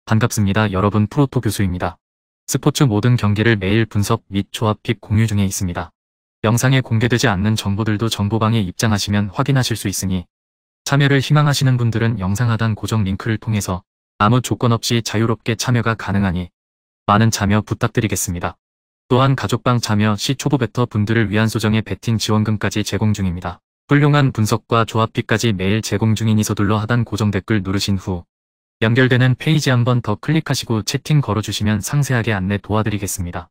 반갑습니다. 여러분, 프로토 교수입니다. 스포츠 모든 경기를 매일 분석 및 조합픽 공유 중에 있습니다. 영상에 공개되지 않는 정보들도 정보방에 입장하시면 확인하실 수 있으니 참여를 희망하시는 분들은 영상 하단 고정 링크를 통해서 아무 조건 없이 자유롭게 참여가 가능하니 많은 참여 부탁드리겠습니다. 또한 가족방 참여 시 초보 베터 분들을 위한 소정의 베팅 지원금까지 제공 중입니다. 훌륭한 분석과 조합픽까지 매일 제공 중이니 서둘러 하단 고정 댓글 누르신 후 연결되는 페이지 한번 더 클릭하시고 채팅 걸어주시면 상세하게 안내 도와드리겠습니다.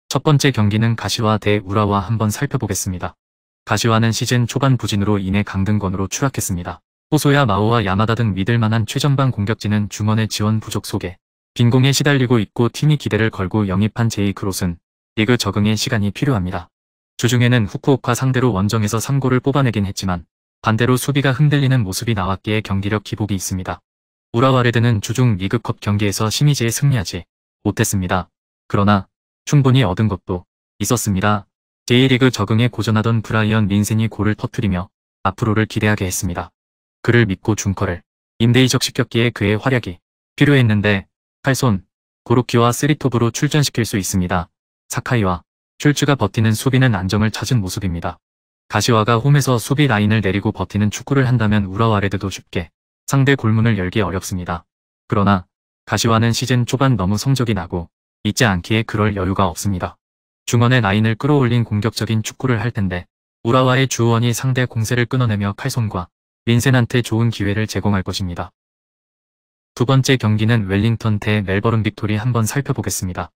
첫 번째 경기는 가시와 대 우라와 한번 살펴보겠습니다. 가시와는 시즌 초반 부진으로 인해 강등권으로 추락했습니다. 호소야 마오와 야마다 등 믿을만한 최전방 공격진은 중원의 지원 부족 속에 빈공에 시달리고 있고 팀이 기대를 걸고 영입한 제이크롯은 리그 적응에 시간이 필요합니다. 주중에는 후쿠오카 상대로 원정에서 3골을 뽑아내긴 했지만 반대로 수비가 흔들리는 모습이 나왔기에 경기력 기복이 있습니다. 우라와 레드는 주중 리그컵 경기에서 시미즈에 승리하지 못했습니다. 그러나 충분히 얻은 것도 있었습니다. J리그 적응에 고전하던 브라이언 린센이 골을 터뜨리며 앞으로를 기대하게 했습니다. 그를 믿고 중커를 임대 이적시켰기에 그의 활약이 필요했는데 칼손, 고로키와 스리톱으로 출전시킬 수 있습니다. 사카이와 슐츠가 버티는 수비는 안정을 찾은 모습입니다. 가시와가 홈에서 수비 라인을 내리고 버티는 축구를 한다면 우라와 레드도 쉽게 상대 골문을 열기 어렵습니다. 그러나 가시와는 시즌 초반 너무 성적이 나고 있지 않기에 그럴 여유가 없습니다. 중원의 라인을 끌어올린 공격적인 축구를 할 텐데 우라와의 주원이 상대 공세를 끊어내며 칼손과 린센한테 좋은 기회를 제공할 것입니다. 두 번째 경기는 웰링턴 대 멜버른 빅토리 한번 살펴보겠습니다.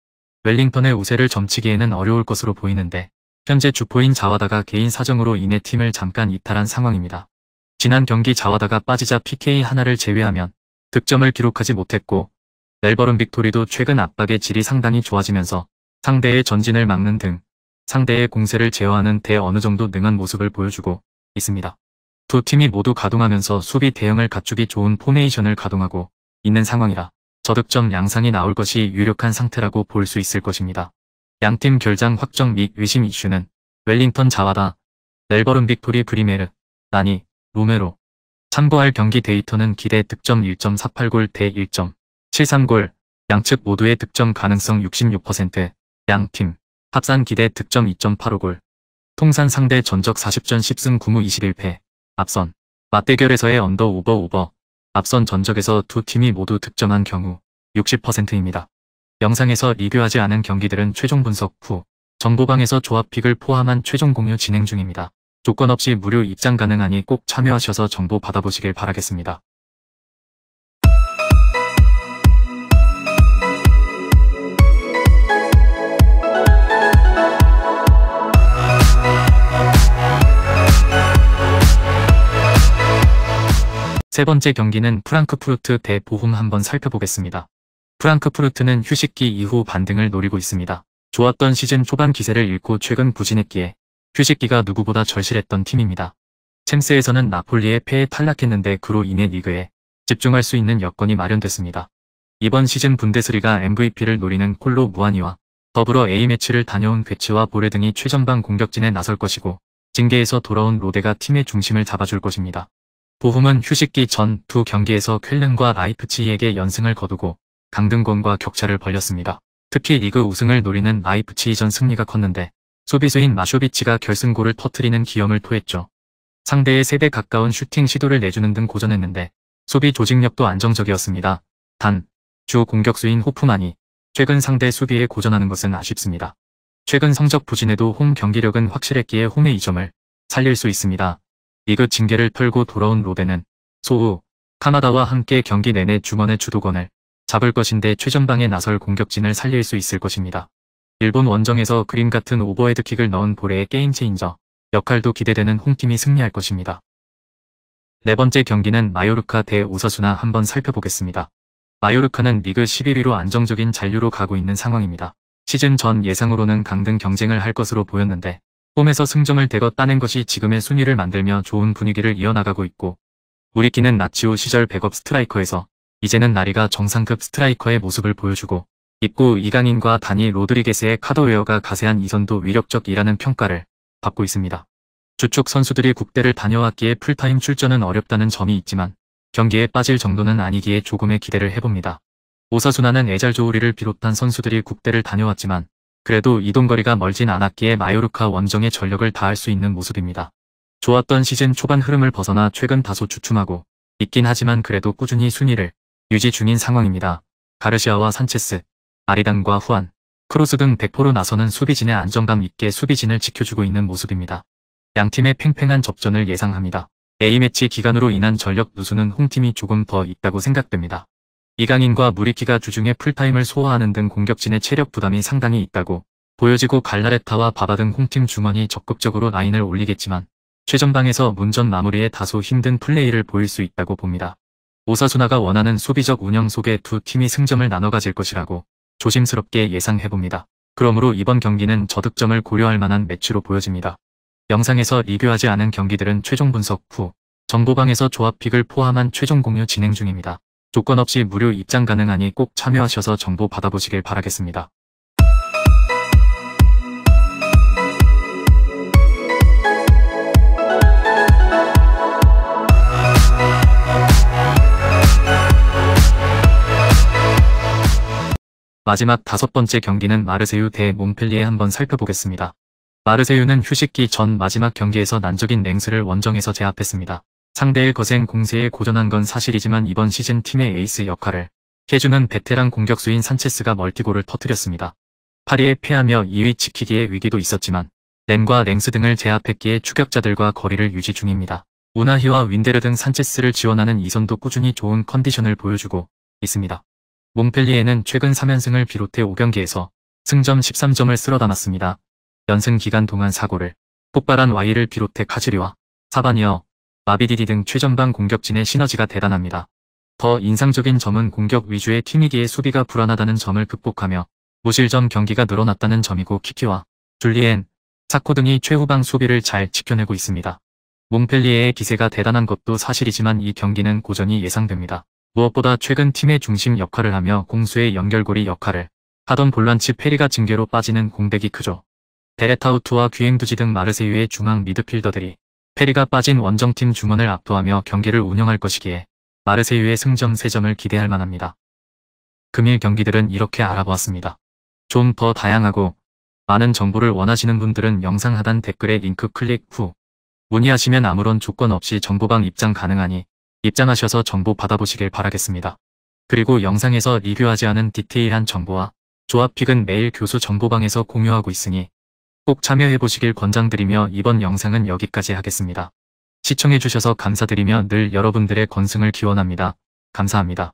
웰링턴의 우세를 점치기에는 어려울 것으로 보이는데 현재 주포인 자와다가 개인 사정으로 인해 팀을 잠깐 이탈한 상황입니다. 지난 경기 자와다가 빠지자 PK 하나를 제외하면 득점을 기록하지 못했고 멜버른 빅토리도 최근 압박의 질이 상당히 좋아지면서 상대의 전진을 막는 등 상대의 공세를 제어하는 데 어느 정도 능한 모습을 보여주고 있습니다. 두 팀이 모두 가동하면서 수비 대응을 갖추기 좋은 포메이션을 가동하고 있는 상황이라 저득점 양상이 나올 것이 유력한 상태라고 볼 수 있을 것입니다. 양팀 결장 확정 및 의심 이슈는 웰링턴 자와다, 멜버른 빅토리 브리메르, 나니, 로메로. 참고할 경기 데이터는 기대 득점 1.48골 대 1.73골, 양측 모두의 득점 가능성 66%, 양팀 합산 기대 득점 2.85골, 통산 상대 전적 40전 10승 9무 21패, 앞선 맞대결에서의 언더 오버, 앞선 전적에서 두 팀이 모두 득점한 경우 60%입니다. 영상에서 리뷰하지 않은 경기들은 최종 분석 후 정보방에서 조합픽을 포함한 최종 공유 진행 중입니다. 조건 없이 무료 입장 가능하니 꼭 참여하셔서 정보 받아보시길 바라겠습니다. 세 번째 경기는 프랑크푸르트 대 보훔 한번 살펴보겠습니다. 프랑크푸르트는 휴식기 이후 반등을 노리고 있습니다. 좋았던 시즌 초반 기세를 잃고 최근 부진했기에 휴식기가 누구보다 절실했던 팀입니다. 챔스에서는 나폴리의 패에 탈락했는데 그로 인해 리그에 집중할 수 있는 여건이 마련됐습니다. 이번 시즌 분데스리가 MVP를 노리는 콜로 무아니와 더불어 A매치를 다녀온 괴츠와 보레 등이 최전방 공격진에 나설 것이고 징계에서 돌아온 로데가 팀의 중심을 잡아줄 것입니다. 보훔은 휴식기 전 두 경기에서 쾰른과 라이프치히에게 연승을 거두고 강등권과 격차를 벌렸습니다. 특히 리그 우승을 노리는 라이프치히전 승리가 컸는데 수비수인 마쇼비치가 결승골을 터뜨리는 기염을 토했죠. 상대의 3배 가까운 슈팅 시도를 내주는 등 고전했는데 수비 조직력도 안정적이었습니다. 단, 주 공격수인 호프만이 최근 상대 수비에 고전하는 것은 아쉽습니다. 최근 성적 부진에도 홈 경기력은 확실했기에 홈의 이점을 살릴 수 있습니다. 리그 징계를 털고 돌아온 로데는 소우, 카나다와 함께 경기 내내 중원의 주도권을 잡을 것인데 최전방에 나설 공격진을 살릴 수 있을 것입니다. 일본 원정에서 그림 같은 오버헤드킥을 넣은 보레의 게임 체인저 역할도 기대되는 홈팀이 승리할 것입니다. 네 번째 경기는 마요르카 대 오사수나 한번 살펴보겠습니다. 마요르카는 리그 11위로 안정적인 잔류로 가고 있는 상황입니다. 시즌 전 예상으로는 강등 경쟁을 할 것으로 보였는데 홈에서 승점을 대거 따낸 것이 지금의 순위를 만들며 좋은 분위기를 이어나가고 있고 우리끼는 나치오 시절 백업 스트라이커에서 이제는 나리가 정상급 스트라이커의 모습을 보여주고 입구 이강인과 다니 로드리게스의 카더웨어가 가세한 이선도 위력적이라는 평가를 받고 있습니다. 주축 선수들이 국대를 다녀왔기에 풀타임 출전은 어렵다는 점이 있지만 경기에 빠질 정도는 아니기에 조금의 기대를 해봅니다. 오사수나는 에잘조우리를 비롯한 선수들이 국대를 다녀왔지만 그래도 이동거리가 멀진 않았기에 마요르카 원정에 전력을 다할 수 있는 모습입니다. 좋았던 시즌 초반 흐름을 벗어나 최근 다소 주춤하고 있긴 하지만 그래도 꾸준히 순위를 유지 중인 상황입니다. 가르시아와 산체스, 아리단과 후안, 크로스 등 백포로 나서는 수비진의 안정감 있게 수비진을 지켜주고 있는 모습입니다. 양팀의 팽팽한 접전을 예상합니다. A매치 기간으로 인한 전력 누수는 홈팀이 조금 더 있다고 생각됩니다. 이강인과 무리키가 주중에 풀타임을 소화하는 등 공격진의 체력 부담이 상당히 있다고 보여지고 갈라레타와 바바 등 홈팀 중원이 적극적으로 라인을 올리겠지만 최전방에서 문전 마무리에 다소 힘든 플레이를 보일 수 있다고 봅니다. 오사수나가 원하는 수비적 운영 속에 두 팀이 승점을 나눠 가질 것이라고 조심스럽게 예상해봅니다. 그러므로 이번 경기는 저득점을 고려할 만한 매치로 보여집니다. 영상에서 리뷰하지 않은 경기들은 최종 분석 후 정보방에서 조합픽을 포함한 최종 공유 진행 중입니다. 조건 없이 무료 입장 가능하니 꼭 참여하셔서 정보 받아보시길 바라겠습니다. 마지막 5번째 경기는 마르세유 대 몬펠리에 한번 살펴보겠습니다. 마르세유는 휴식기 전 마지막 경기에서 난적인 랭스를 원정에서 제압했습니다. 상대의 거센 공세에 고전한 건 사실이지만 이번 시즌 팀의 에이스 역할을 해주는 베테랑 공격수인 산체스가 멀티골을 터뜨렸습니다. 파리에 패하며 2위 지키기에 위기도 있었지만 램과 랭스 등을 제압했기에 추격자들과 거리를 유지 중입니다. 우나히와 윈데르 등 산체스를 지원하는 이선도 꾸준히 좋은 컨디션을 보여주고 있습니다. 몽펠리에는 최근 3연승을 비롯해 5경기에서 승점 13점을 쓸어 담았습니다. 연승 기간 동안 사고를 폭발한 와이를 비롯해 카즈리와 사바니어, 마비디디 등 최전방 공격진의 시너지가 대단합니다. 더 인상적인 점은 공격 위주의 팀이기에 수비가 불안하다는 점을 극복하며 무실점 경기가 늘어났다는 점이고 키키와 줄리엔, 사코 등이 최후방 수비를 잘 지켜내고 있습니다. 몽펠리에의 기세가 대단한 것도 사실이지만 이 경기는 고전이 예상됩니다. 무엇보다 최근 팀의 중심 역할을 하며 공수의 연결고리 역할을 하던 볼란치 페리가 징계로 빠지는 공백이 크죠. 베레타우투와 귀행두지 등 마르세유의 중앙 미드필더들이 페리가 빠진 원정팀 중원을 압도하며 경기를 운영할 것이기에 마르세유의 승점 3점을 기대할 만합니다. 금일 경기들은 이렇게 알아보았습니다. 좀 더 다양하고 많은 정보를 원하시는 분들은 영상 하단 댓글에 링크 클릭 후 문의하시면 아무런 조건 없이 정보방 입장 가능하니 입장하셔서 정보 받아보시길 바라겠습니다. 그리고 영상에서 리뷰하지 않은 디테일한 정보와 조합픽은 매일 교수 정보방에서 공유하고 있으니 꼭 참여해보시길 권장드리며 이번 영상은 여기까지 하겠습니다. 시청해주셔서 감사드리며 늘 여러분들의 건승을 기원합니다. 감사합니다.